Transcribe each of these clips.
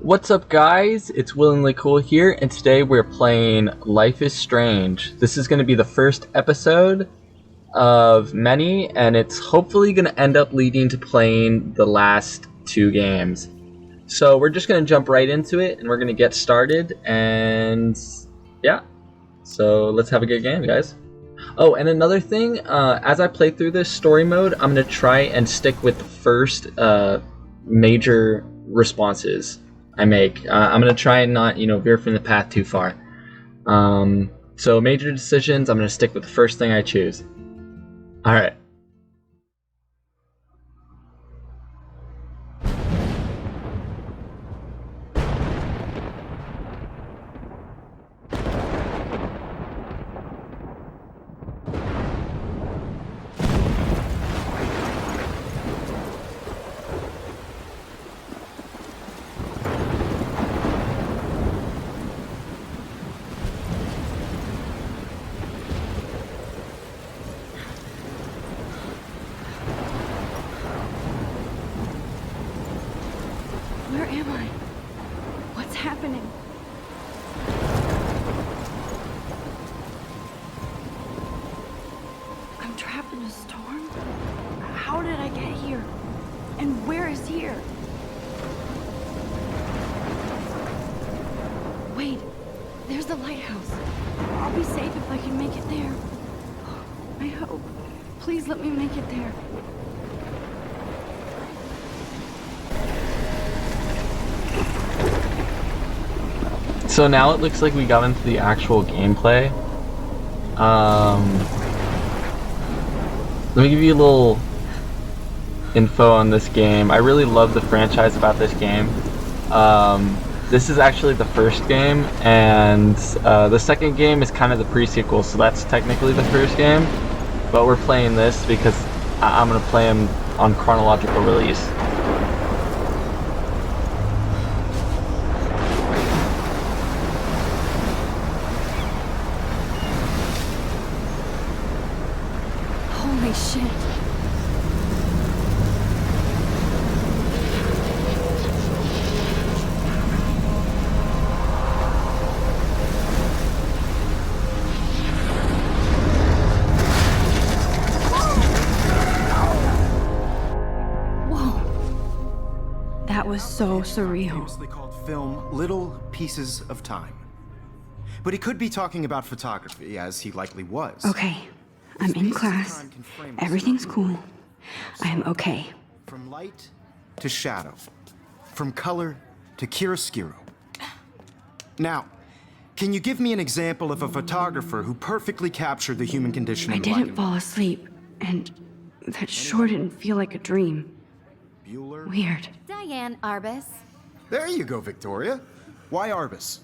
What's up, guys? It's Willingly Cool here, and today we're playing Life is Strange. This is going to be the first episode of many, and it's hopefully going to end up leading to playing the last two games. So we're just going to jump right into it, and we're going to get started, and yeah. So let's have a good game, guys. Oh, and another thing, as I play through this story mode, I'm going to try and stick with the first major responses I make. I'm going to try and not, veer from the path too far. So major decisions, I'm going to stick with the first thing I choose. Alright. Where am I? What's happening? I'm trapped in a storm? How did I get here? And where is here? Wait, there's the lighthouse. I'll be safe if I can make it there. I hope. Please let me make it there. So now it looks like we got into the actual gameplay. Let me give you a little info on this game. I really love the franchise about this game. This is actually the first game, and the second game is kind of the pre-sequel, so that's technically the first game. But we're playing this because I'm going to play them on chronological release. Holy shit. Whoa. That was so surreal. Famously called film Little Pieces of Time. But he could be talking about photography, as he likely was. Okay, I'm in class. Everything's cool. I'm okay. From light to shadow. From color to chiaroscuro. Now, can you give me an example of a photographer who perfectly captured the human condition I in black didn't and fall asleep, and that sure didn't feel like a dream. white? Bueller? Weird. Diane Arbus. There you go, Victoria. Why Arbus?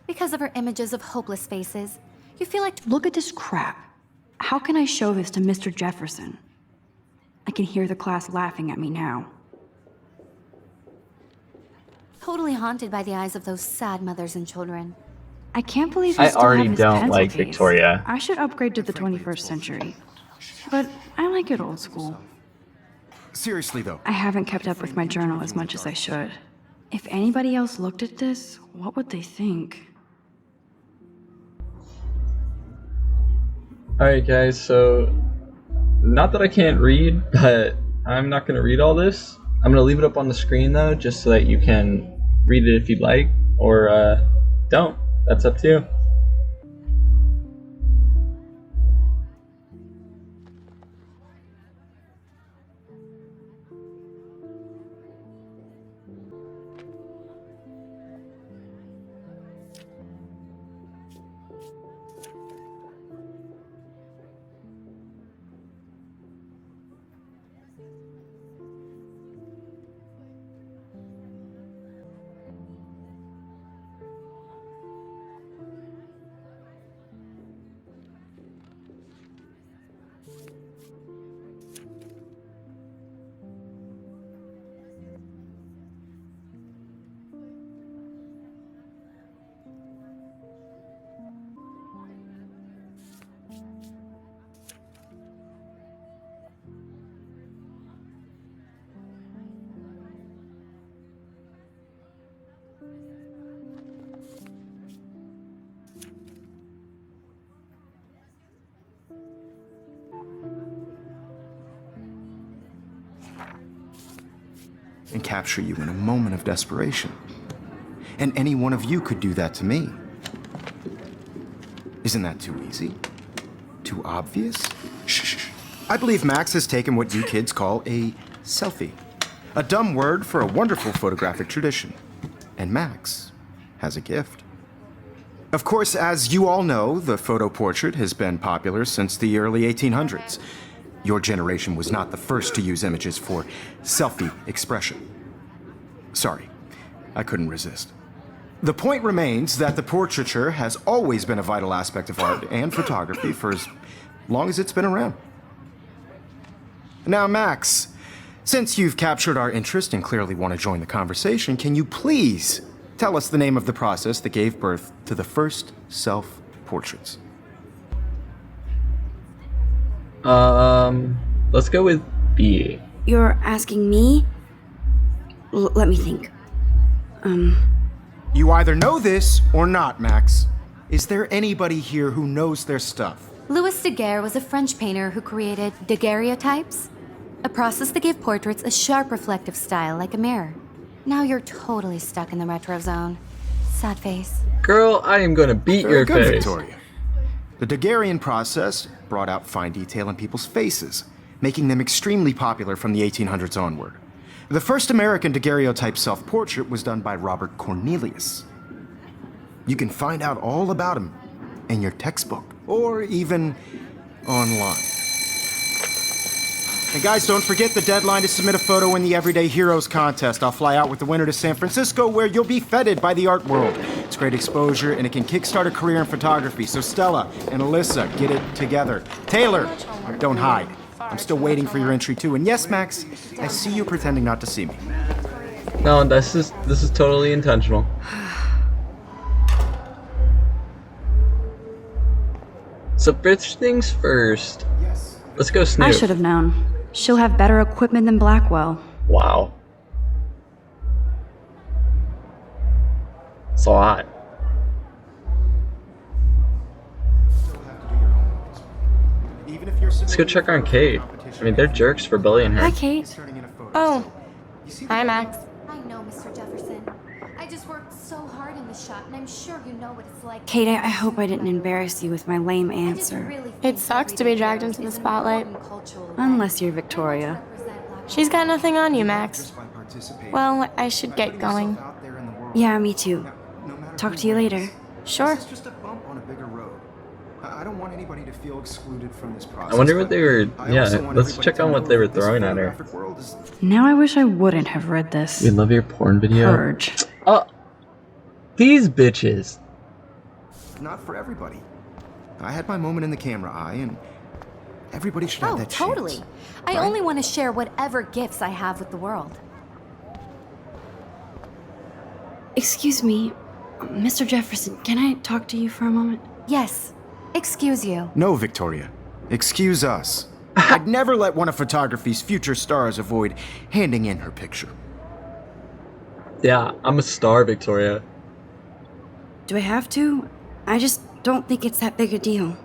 Because of her images of hopeless faces, you feel like Look at this crap. How can I show this to Mr. Jefferson? I can hear the class laughing at me now. totally haunted by the eyes of those sad mothers and children. I can't believe we I still already have his don't pencil like case. Victoria. I should upgrade to the 21st century. But I like it old school. Seriously, though. I haven't kept up with my journal as much as I should. If anybody else looked at this, what would they think? Alright guys, so not that I can't read, but I'm not going to read all this. I'm going to leave it up on the screen though, just so that you can read it if you'd like, or don't. That's up to you. and capture you in a moment of desperation. And any one of you could do that to me. Isn't that too easy? Too obvious? Shh. I believe Max has taken what you kids call a selfie. A dumb word for a wonderful photographic tradition. And Max has a gift. Of course, as you all know, the photo portrait has been popular since the early 1800s. Your generation was not the first to use images for selfie expression. Sorry, I couldn't resist. The point remains that the portraiture has always been a vital aspect of art and photography for as long as it's been around. Now, Max, since you've captured our interest and clearly want to join the conversation, can you please tell us the name of the process that gave birth to the first self-portraits? Let's go with B. You're asking me? Let me think. You either know this or not, Max. Is there anybody here who knows their stuff? Louis Daguerre was a French painter who created daguerreotypes, a process that gave portraits a sharp reflective style like a mirror. Now you're totally stuck in the retro zone. Sad face. Girl, I am gonna beat Very your good, face. Victoria. The Daguerrean process brought out fine detail in people's faces, making them extremely popular from the 1800s onward. The first American daguerreotype self-portrait was done by Robert Cornelius. You can find out all about him in your textbook, or even online. And guys, don't forget the deadline to submit a photo in the Everyday Heroes contest. I'll fly out with the winner to San Francisco, where you'll be feted by the art world. It's great exposure, and it can kickstart a career in photography. So Stella and Alyssa, get it together. Taylor, don't hide. I'm still waiting for your entry too. And yes, Max, I see you pretending not to see me. No, this is totally intentional. So first things first. Let's go Snoop. I should have known. She'll have better equipment than Blackwell. Wow. It's a lot. Let's go check on Kate. I mean, they're jerks for bullying her. Hi, Kate. Oh. Hi, Max. I know, Mr. Jefferson. I just worked so hard in the shot, and I'm sure you know what it's like. Kate, I hope I didn't embarrass you with my lame answer. It sucks to be dragged into the spotlight. Unless you're Victoria. She's got nothing on you, Max. Well, I should get going. Yeah, me too. Talk to you later. Sure. It's just a bump on a bigger road. I don't want anybody to feel excluded from this process. I wonder what they were. I Yeah, also want let's everybody check to on what know they were that this throwing at her. photographic world is Now I wish I wouldn't have read this. We love your porn video. Purge. Oh, these bitches. not for everybody. I had my moment in the camera eye, and everybody should have Oh, that totally. chance. I right? only want to share whatever gifts I have with the world. Excuse me, Mr. Jefferson, can I talk to you for a moment? Yes. Excuse you. No, Victoria. Excuse us. I'd never let one of photography's future stars avoid handing in her picture. Yeah, I'm a star, Victoria. Do I have to? I just don't think it's that big a deal.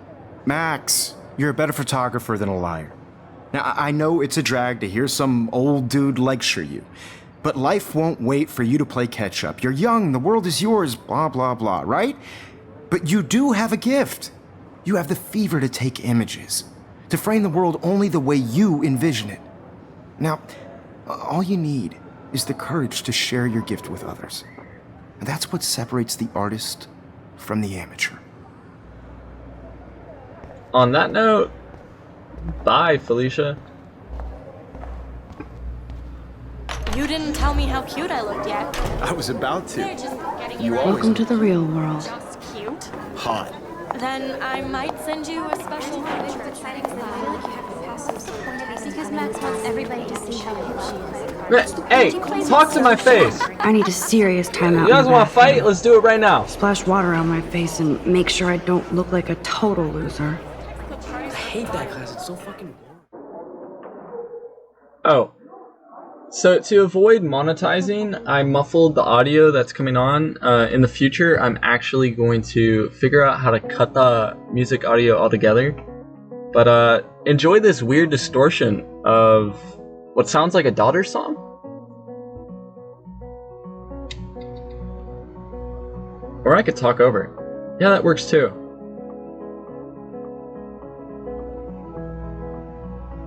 Max, you're a better photographer than a liar. Now, I know it's a drag to hear some old dude lecture you, but life won't wait for you to play catch up. You're young, the world is yours, blah, blah, blah, right? But you do have a gift. You have the fever to take images, to frame the world only the way you envision it. Now, all you need is the courage to share your gift with others. And that's what separates the artist from the amateur. On that note, bye, Felicia. You didn't tell me how cute I looked yet. I was about to. They're just getting You you always Welcome to the real world. just cute. hot. Then I might send you a special picture. Because Max wants everybody to see how cute she is. Hey, talk to my face. I need a serious timeout. You guys want to fight? Let's do it right now. Splash water on my face and make sure I don't look like a total loser. I hate that class. It's so fucking boring. Oh. So to avoid monetizing, I muffled the audio that's coming on. In the future, I'm actually going to figure out how to cut the music audio altogether. But enjoy this weird distortion of what sounds like a daughter song. Or I could talk over. Yeah, that works too.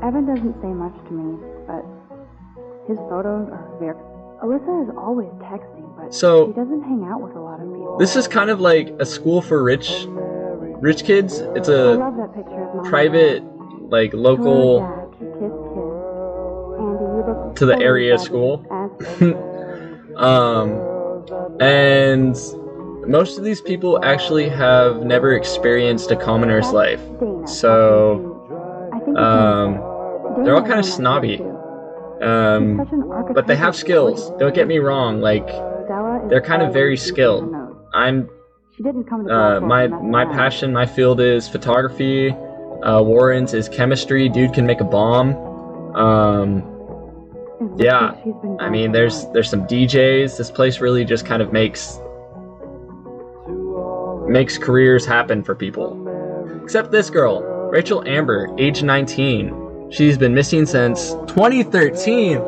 Evan doesn't say much to me, but his photos are very... Alyssa is always texting, but So, she doesn't hang out with a lot of people. this is kind of like a school for rich kids. It's I a love that picture of Mom and private, Dad. like, Hello, local Dad. Kiss, kiss. Andy, you look to the totally area fabulous, school. as- And most of these people actually have never experienced a commoner's life. Dana, So, I think they're all kind of snobby. But they have skills. Don't get me wrong. Like, they're kind of very skilled. I'm She didn't come to my passion, my field is photography. Warren's is chemistry. Dude can make a bomb. Yeah, I mean, there's some DJs. This place really just kind of makes careers happen for people. Except this girl, Rachel Amber, age 19. She's been missing since 2013.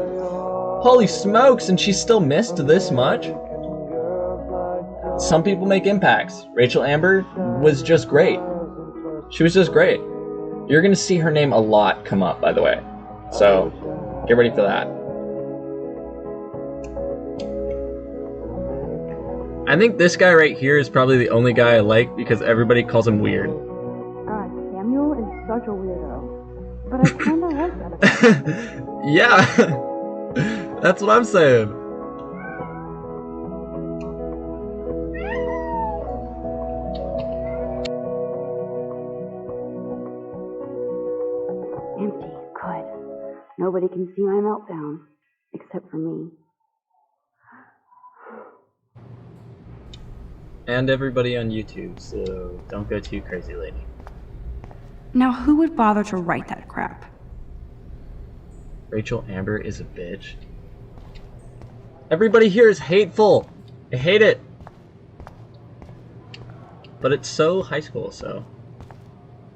Holy smokes, and she's still missed this much? Some people make impacts. Rachel Amber was just great. She was just great. You're gonna see her name a lot come up, by the way. So, get ready for that. I think this guy right here is probably the only guy I like because everybody calls him weird. Samuel is such a weirdo, but I kind of like that about him. Yeah, that's what I'm saying. Empty, good. Nobody can see my meltdown, except for me. And everybody on YouTube, so don't go too crazy, lady. Now, who would bother to write that crap? Rachel Amber is a bitch. Everybody here is hateful. I hate it. But it's so high school, so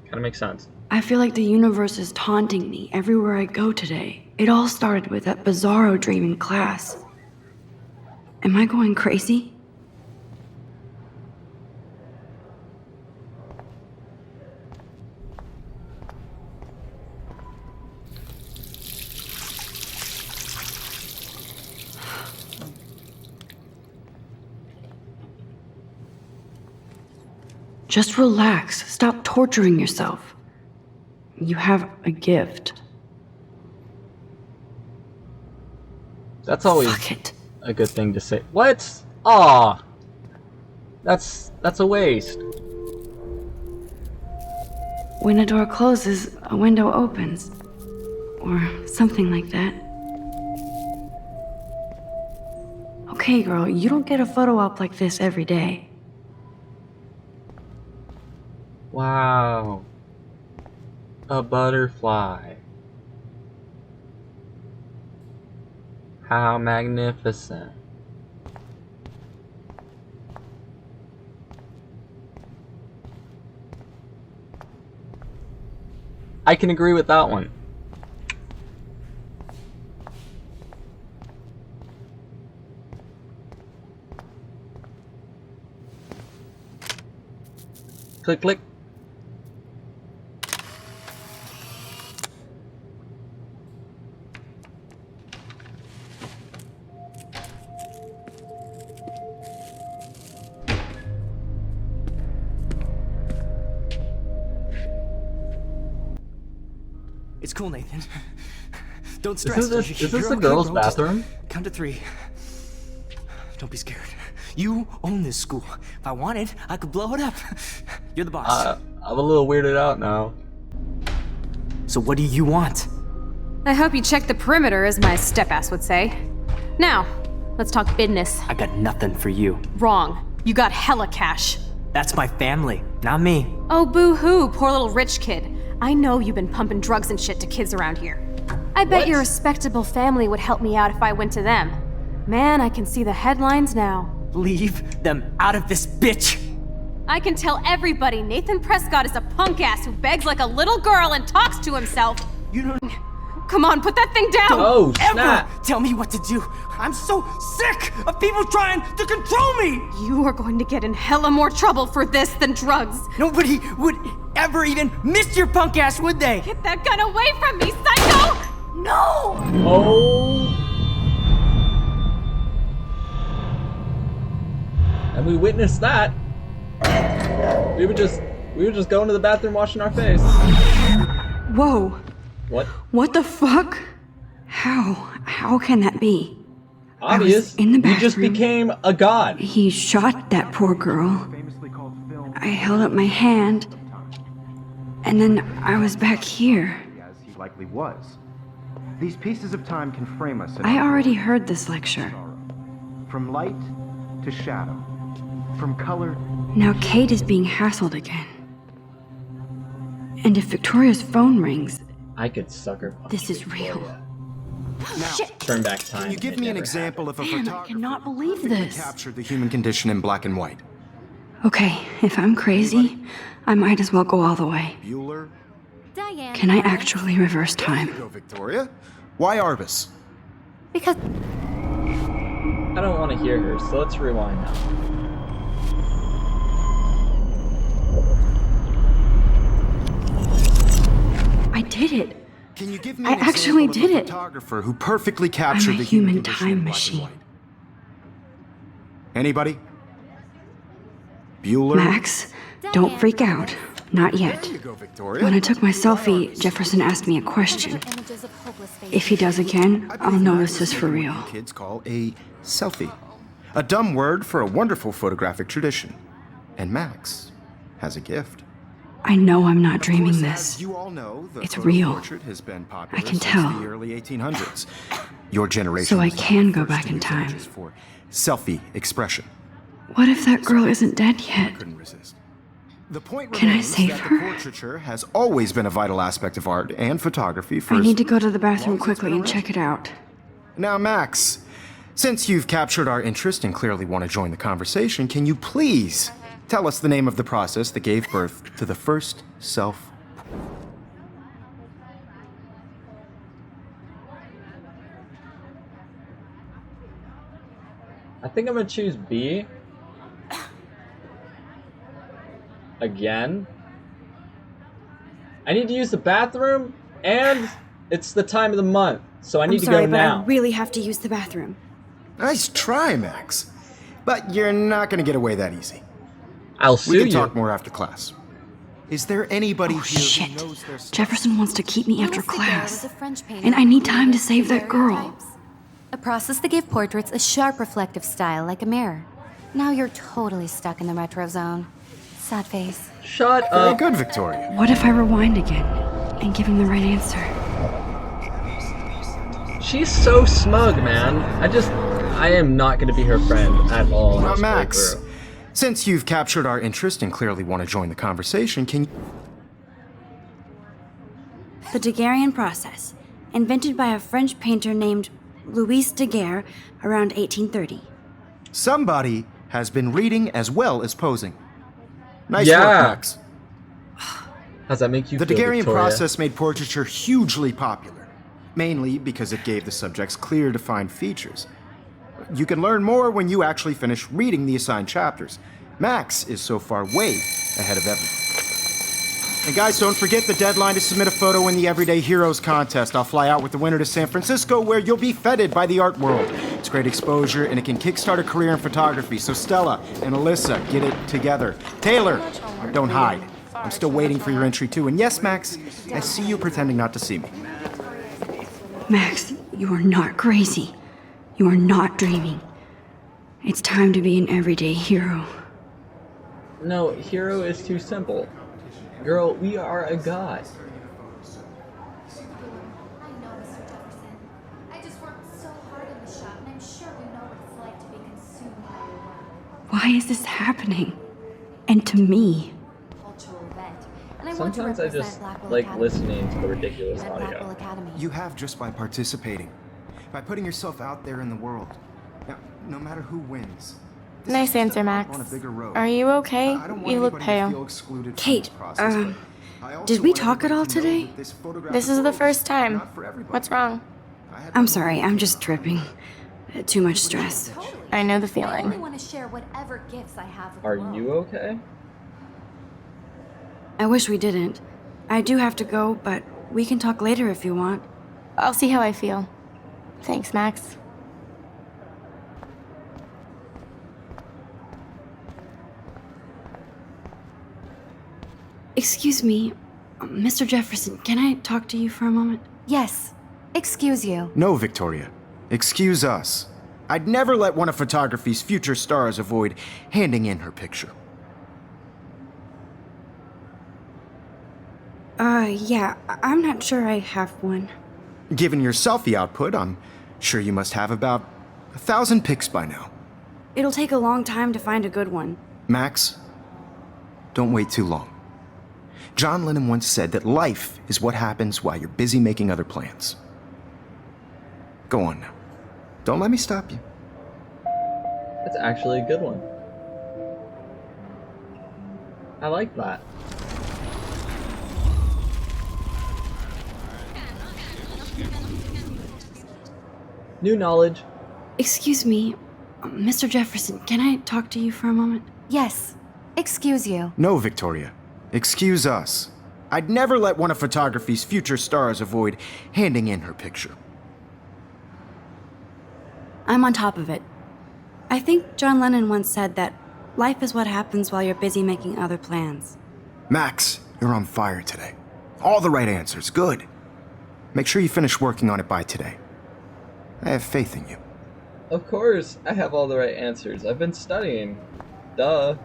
kind of makes sense. I feel like the universe is taunting me everywhere I go today. It all started with that bizarro dream in class. Am I going crazy? Just relax. Stop torturing yourself. You have a gift. That's always Fuck it. a good thing to say. What? Aw. That's a waste. When a door closes, a window opens. Or something like that. Okay, girl, you don't get a photo op like this every day. Wow. A butterfly. How magnificent. I can agree with that one. Click, click. It's cool, Nathan. Don't stress. Is this You're the okay, girls' bro. Just bathroom? count to 3. Don't be scared. You own this school. If I wanted, I could blow it up. You're the boss. I'm a little weirded out now. So what do you want? I hope you check the perimeter, as my step-ass would say. Now, let's talk business. I got nothing for you. Wrong. You got hella cash. That's my family, not me. Oh, boo-hoo, poor little rich kid. I know you've been pumping drugs and shit to kids around here. I bet your respectable family would help me out if I went to them. Man, I can see the headlines now. Leave them out of this bitch! I can tell everybody Nathan Prescott is a punk ass who begs like a little girl and talks to himself. You don't... Come on, put that thing down! Oh, Ever snap! tell me what to do. I'm so sick of people trying to control me. You are going to get in hella more trouble for this than drugs. Nobody would ever even miss your punk ass, would they? Get that gun away from me, psycho! No! Oh. And we witnessed that. We were just going to the bathroom washing our face. Whoa. What? What the fuck? How can that be? Obvious. in the You just bathroom. became a god. He shot that poor girl. I held up my hand, and then I was back here. As he likely was. These pieces of time can frame us in I our already world. heard this lecture. From light to shadow. From color. Now Kate is being hassled again. And if Victoria's phone rings, I could sucker punch this is Victoria. real. Now, Turn back time. can you give It me an never example of a Man, I photographer cannot who believe perfectly this. captured the human condition in black and white? Okay, if I'm crazy, I might as well go all the way. Bueller? Diane. Can I actually reverse time? Go, Victoria. Why Arbus? Because happened. I don't want to hear her, so let's rewind now. I did it. Can you give me I an actually example did of a it. photographer who perfectly captured I'm a the human human condition time in black and machine. white? Anybody? Bueller? Max, don't freak out. Not yet. There you go, Victoria. When I took my selfie, Jefferson asked me a question. If he does again, I I'll believe know Max this is is for making what real. you kids call a selfie. A dumb word for a wonderful photographic tradition. And Max has a gift. I know I'm not Of dreaming course, this. as you all know, the It's photo real. portrait has been popular I can since tell. the early 1800s. Your generation So I was the can go first back to in use time. images for selfie expression. What if that girl isn't dead yet? Couldn't resist. The point Can I remains save that her? the portraiture has always been a vital aspect of art and photography for I as need to go to the bathroom long as it's quickly been and around. check it out. Now, Max, since you've captured our interest and clearly want to join the conversation, can you please tell us the name of the process that gave birth to the first self? I think I'm gonna choose B. Again. I need to use the bathroom, and it's the time of the month, so I need to go now. really have to use the bathroom. Nice try, Max. But you're not going to get away that easy. I'll We sue can you. talk more after class. Is there anybody Oh here shit. who knows their stuff? Jefferson wants to keep me after Louis Daguerre was class. a French painter And I who need time to created save that girl. daguerreotypes, a process that gave portraits a sharp reflective style like a mirror. Now you're totally stuck in the retro zone. Sad face. Shut Very up. good, Victoria. What if I rewind again and give him the right answer? She's so smug, man. I am not gonna be her friend at all. Now, this Max, playthrough. since you've captured our interest and clearly want to join the conversation, can you... The Daguerrean process, invented by a French painter named Louis Daguerre around 1830. Somebody has been reading as well as posing. Nice Yeah. work, Max. How's that make you The feel, Daguerrean Victoria? process made portraiture hugely popular, mainly because it gave the subjects clear, defined features. You can learn more when you actually finish reading the assigned chapters. Max is so far way ahead of everyone. And guys, don't forget the deadline to submit a photo in the Everyday Heroes contest. I'll fly out with the winner to San Francisco, where you'll be feted by the art world. It's great exposure, and it can kickstart a career in photography. So Stella and Alyssa, get it together. Taylor, don't hide. I'm still waiting for your entry too. And yes, Max, I see you pretending not to see me. Max, you are not crazy. You are not dreaming. It's time to be an everyday hero. No, hero is too simple. Girl, we are a god. I know, Mr. Jefferson. I just worked so hard in the shop, and I'm sure we know what it's like to be consumed by your work. Why is this happening? And to me? Cultural event. And I want to Sometimes I represent just Blackwell like Academy. listening to the ridiculous And Blackwell audio. Academy. You have just by participating, by putting yourself out there in the world. Now, no matter who wins. this Nice is just a answer, bump Max. on a bigger road. Are you okay? I don't want You look anybody to pale. feel excluded from Kate, this process, but Did we talk at all today? This is the first time. What's wrong? I'm sorry, I'm just tripping. Too much stress. I know the I only feeling. want to share whatever gifts I have with Are the world. you okay? I wish we didn't. I do have to go, but we can talk later if you want. I'll see how I feel. Thanks, Max. Excuse me, Mr. Jefferson, can I talk to you for a moment? Yes. Excuse you. No, Victoria. Excuse us. I'd never let one of photography's future stars avoid handing in her picture. Yeah, I'm not sure I have one. Given your selfie output, I'm sure you must have about 1,000 pics by now. It'll take a long time to find a good one. Max, don't wait too long. John Lennon once said that life is what happens while you're busy making other plans. Go on now. Don't let me stop you. That's actually a good one. I like that. New knowledge. Excuse me, Mr. Jefferson, can I talk to you for a moment? Yes. Excuse you. No, Victoria. Excuse us. I'd never let one of photography's future stars avoid handing in her picture. I'm on top of it. I think John Lennon once said that life is what happens while you're busy making other plans. Max, you're on fire today. All the right answers. Good. Make sure you finish working on it by today. I have faith in you. Of course, I have all the right answers. I've been studying. Duh.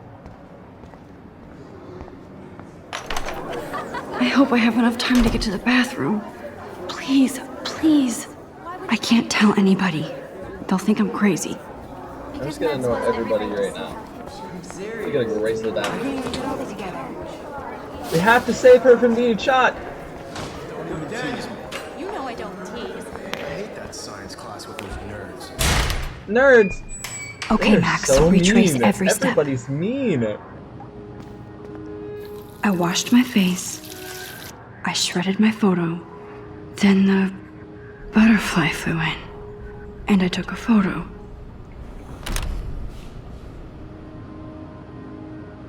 I hope I have enough time to get to the bathroom. Please, please. I can't tell anybody. They'll think I'm crazy. I'm just gonna ignore everybody right now. We gotta go race to the bathroom. We have to save her from being shot! You know I don't tease. I hate that science class with those nerds. Nerds! Okay, They're Max, so retrace mean. every step. Everybody's mean. I washed my face. I shredded my photo. Then the butterfly flew in. And I took a photo.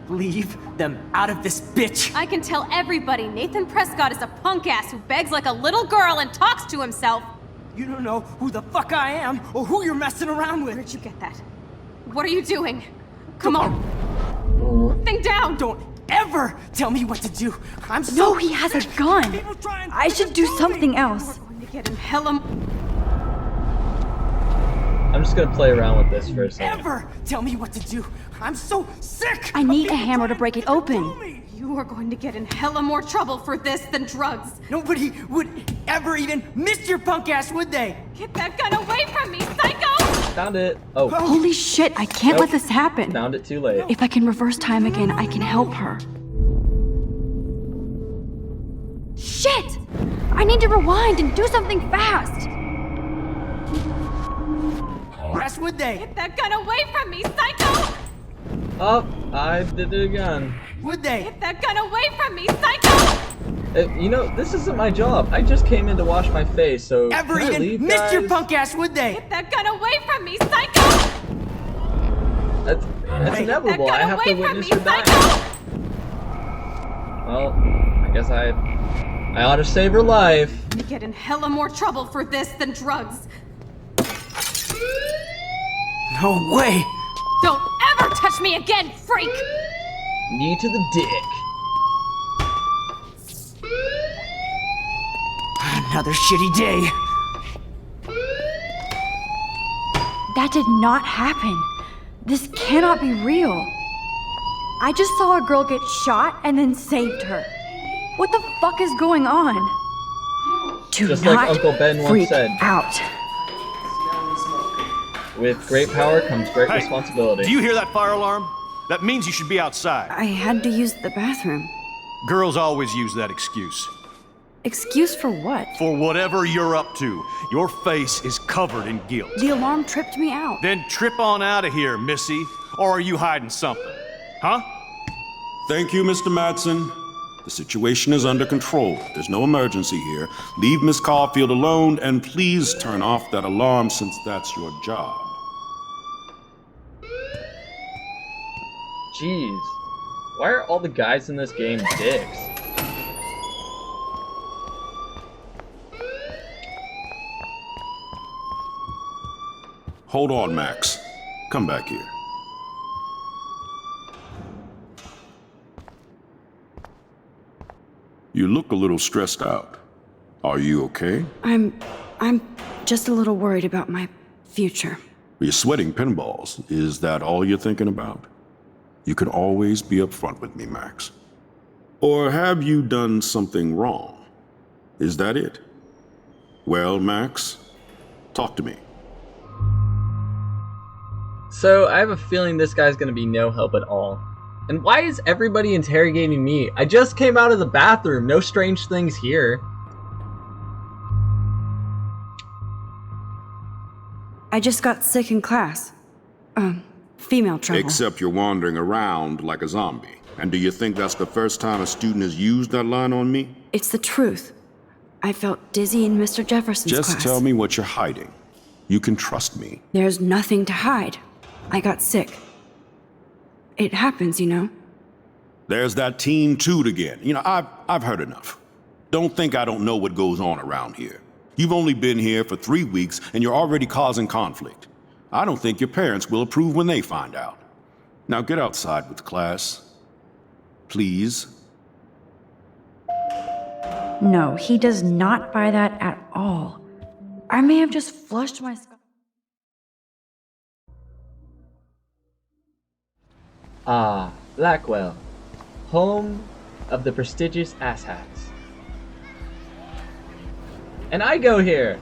Leave them out of this bitch. I can tell everybody Nathan Prescott is a punk ass who begs like a little girl and talks to himself. You don't know who the fuck I am or who you're messing around with. Where'd you get that? What are you doing? Come on. Thing down. Don't ever tell me what to do. I'm so No, he has a gun. People try and I should do something else. We're going to get in hella. I'm just gonna play around with this for a second. ever tell me what to do. I'm so sick. I of need a people hammer to trying break it control open. me. You are going to get in hella more trouble for this than drugs. Nobody would ever even miss your punk ass, would they? Get that gun away from me, psycho! Found it. Oh, Holy shit, I can't Nope. let this happen. found it too late. If I can reverse time again, I can help her. Shit! I need to rewind and do something fast. Yes, would they? Get that gun away from me, psycho! Oh, I did it again. Would they? Get that gun away from me, psycho! You know, this isn't my job. I just came in to wash my face, so Ever can I even leave, missed your guys? punk ass, would they? Get that gun away from me, psycho! That's Hey. inevitable. That I gun have to away from witness me, her dying. psycho! Well, I guess I ought to save her life. You get in hella more trouble for this than drugs. No way. Don't ever touch me again, freak! Knee to the dick. Another shitty day. That did not happen. This cannot be real. I just saw a girl get shot and then saved her. What the fuck is going on? Do Just not like Uncle Ben once freak said. out. With great power comes great Hey, responsibility. do you hear that fire alarm? That means you should be outside. I had to use the bathroom. Girls always use that excuse. Excuse for what? For whatever you're up to, your face is covered in guilt. The alarm tripped me out. Then trip on out of here, Missy. Or are you hiding something? Huh? Thank you, Mr. Madsen. The situation is under control. There's no emergency here. Leave Miss Caulfield alone, and please turn off that alarm since that's your job. Jeez. Why are all the guys in this game dicks? Hold on, Max. Come back here. You look a little stressed out. Are you okay? I'm just a little worried about my future. You're sweating pinballs. Is that all you're thinking about? You can always be upfront with me, Max. Or have you done something wrong? Is that it? Well, Max, talk to me. So, I have a feeling this guy's gonna be no help at all. And why is everybody interrogating me? I just came out of the bathroom. No strange things here. I just got sick in class. Female trouble. Except you're wandering around like a zombie. And do you think that's the first time a student has used that line on me? It's the truth. I felt dizzy in Mr. Jefferson's class. Just tell me what you're hiding. You can trust me. There's nothing to hide. I got sick. It happens, you know. There's that teen toot again. You know, I've heard enough. Don't think I don't know what goes on around here. You've only been here for 3 weeks and you're already causing conflict. I don't think your parents will approve when they find out. Now get outside with class. Please. No, he does not buy that at all. I may have just flushed my skull. Ah, Blackwell, home of the prestigious asshats. And I go here!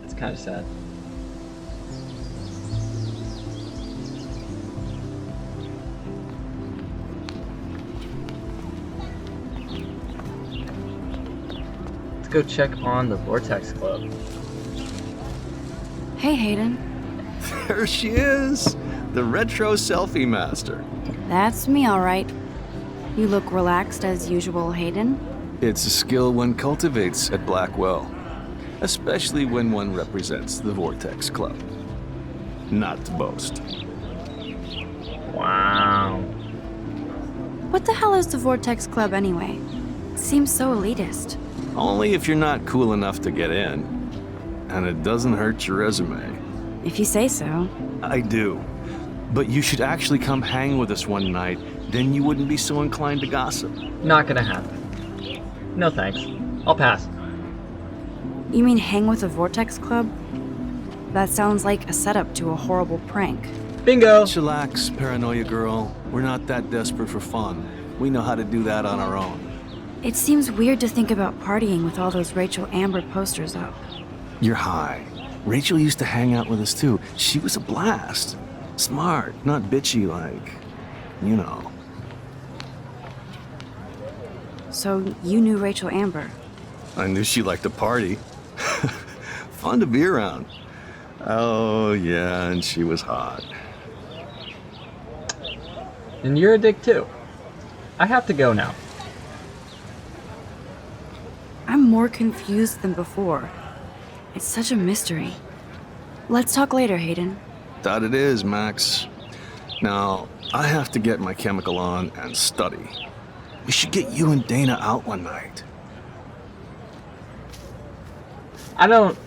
It's kind of sad. Let's go check on the Vortex Club. Hey, Hayden. There she is, the retro selfie master. That's me, all right. You look relaxed as usual, Hayden. It's a skill one cultivates at Blackwell, especially when one represents the Vortex Club. Not to boast. Wow. What the hell is the Vortex Club anyway? It seems so elitist. Only if you're not cool enough to get in. And it doesn't hurt your resume. If you say so. I do. But you should actually come hang with us one night, then you wouldn't be so inclined to gossip. Not gonna happen. No thanks. I'll pass. You mean hang with the Vortex Club? That sounds like a setup to a horrible prank. Bingo! Chillax, paranoia girl. We're not that desperate for fun. We know how to do that on our own. It seems weird to think about partying with all those Rachel Amber posters up. You're high. Rachel used to hang out with us too. She was a blast. Smart, not bitchy like, you know. So you knew Rachel Amber? I knew she liked to party. Fun to be around. Oh yeah, and she was hot. And you're a dick too. I have to go now. I'm more confused than before. It's such a mystery. Let's talk later, Hayden. That it is, Max. Now, I have to get my chemical on and study. We should get you and Dana out one night. I don't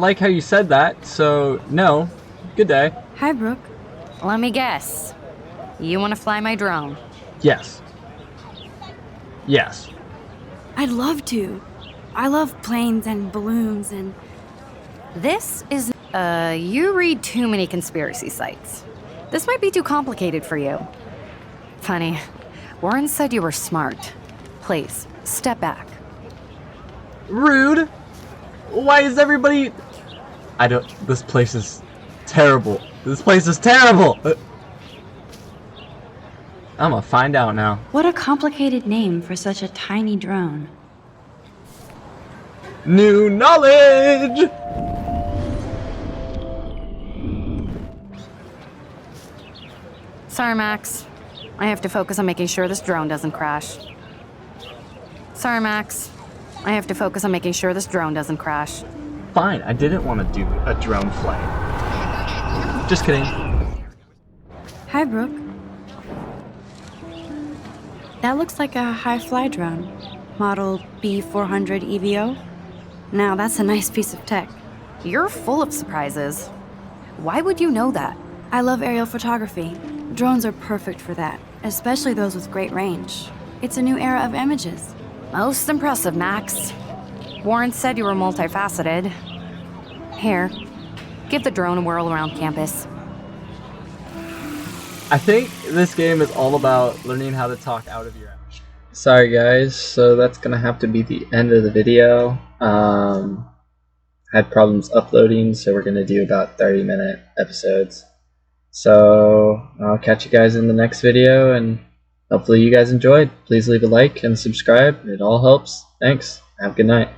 like how you said that, so no. Good day. Hi, Brooke. Let me guess. You want to fly my drone? Yes. Yes. I'd love to. I love planes and balloons and... This is... you read too many conspiracy sites. This might be too complicated for you. Funny. Warren said you were smart. Please, step back. Rude. Why is everybody... This place is terrible. This place is terrible! I'm gonna find out now. What a complicated name for such a tiny drone. New knowledge! Sorry, Max. I have to focus on making sure this drone doesn't crash. Sorry, Max. I have to focus on making sure this drone doesn't crash. Fine, I didn't want to do a drone flight. Just kidding. Hi, Brooke. That looks like a high-fly drone. Model B400 EVO. Now, that's a nice piece of tech. You're full of surprises. Why would you know that? I love aerial photography. Drones are perfect for that, especially those with great range. It's a new era of images. Most impressive, Max. Warren said you were multifaceted. Here, give the drone a whirl around campus. I think this game is all about learning how to talk out of your emotions. Sorry guys, so that's gonna have to be the end of the video. Had problems uploading, so we're gonna do about 30-minute episodes. So I'll catch you guys in the next video, and hopefully you guys enjoyed. Please leave a like and subscribe, it all helps. Thanks, have a good night.